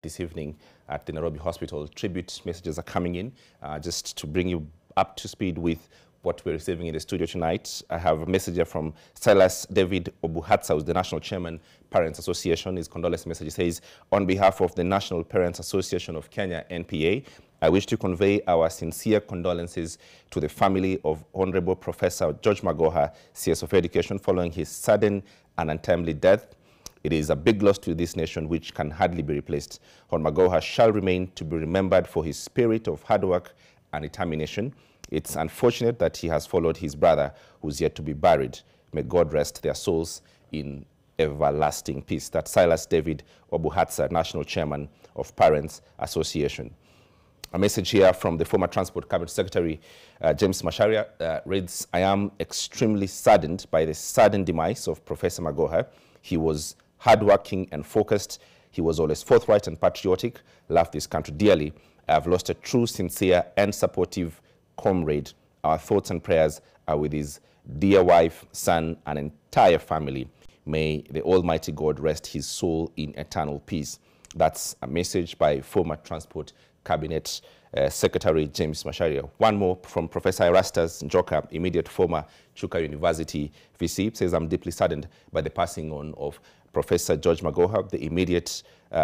this evening at the Nairobi Hospital. Tribute messages are coming in. Just to bring you up to speed with what we're receiving in the studio tonight, I have a message here from Silas David Obuhatsa, who's the National Chairman, Parents Association. His condolence message says, on behalf of the National Parents Association of Kenya, NPA, I wish to convey our sincere condolences to the family of Honorable Professor George Magoha, CS of Education, following his sudden and untimely death. It is a big loss to this nation which can hardly be replaced. Hon Magoha shall remain to be remembered for his spirit of hard work and determination. It's unfortunate that he has followed his brother, who's yet to be buried. May God rest their souls in everlasting peace. That's Silas David Obuhatsa, National Chairman of Parents Association. A message here from the former Transport Cabinet Secretary, James Macharia, reads, I am extremely saddened by the sudden demise of Professor Magoha. He was hardworking and focused. He was always forthright and patriotic, loved this country dearly. I have lost a true, sincere, and supportive comrade. Our thoughts and prayers are with his dear wife, son, and entire family. May the Almighty God rest his soul in eternal peace. That's a message by former Transport Cabinet Secretary James Macharia. One more from Professor Erastus Njoka, immediate former Chuka University VC, says, I'm deeply saddened by the passing on of Professor George Magoha, the immediate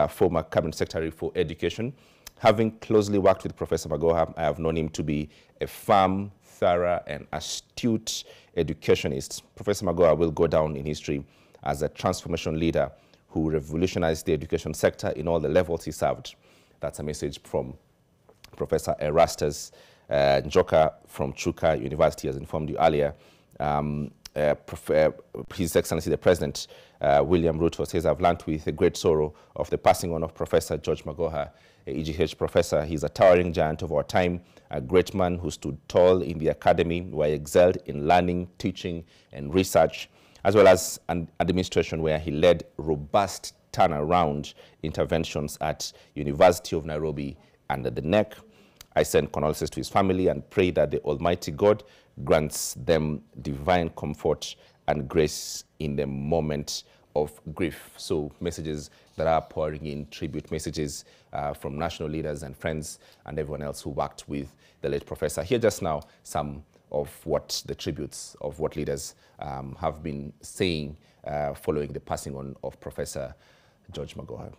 former Cabinet Secretary for Education. Having closely worked with Professor Magoha, I have known him to be a firm, thorough, and astute educationist. Professor Magoha will go down in history as a transformation leader who revolutionized the education sector in all the levels he served. That's a message from Professor Erastus Njoka from Chuka University, as informed you earlier. His Excellency the President, William Ruto, says, I've learnt with a great sorrow of the passing on of Professor George Magoha, EGH professor. He's a towering giant of our time, a great man who stood tall in the academy, where he excelled in learning, teaching, and research, as well as an administration where he led robust turnaround interventions at University of Nairobi and at the NEC. I send condolences to his family and pray that the Almighty God grants them divine comfort and grace in the moment of grief. So messages that are pouring in, tribute messages from national leaders and friends and everyone else who worked with the late professor. Here just now some of what the tributes of what leaders have been saying following the passing on of Professor George Magoha.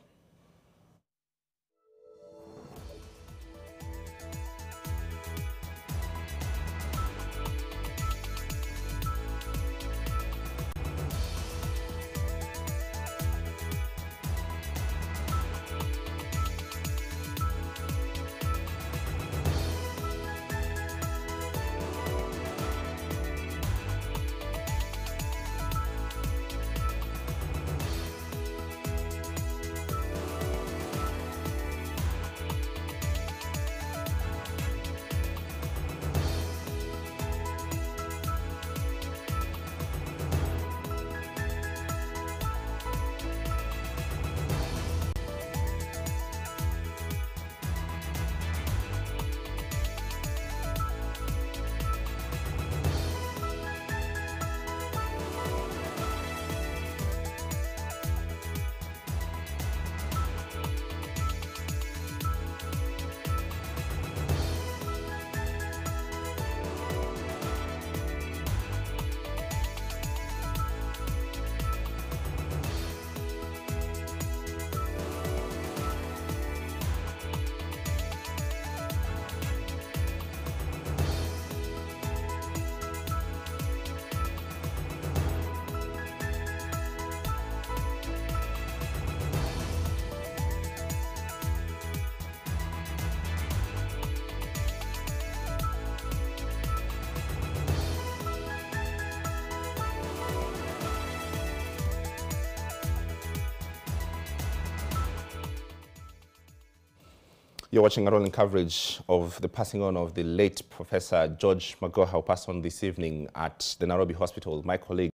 You're watching a rolling coverage of the passing on of the late Professor George Magoha, who passed on this evening at the Nairobi Hospital. My colleague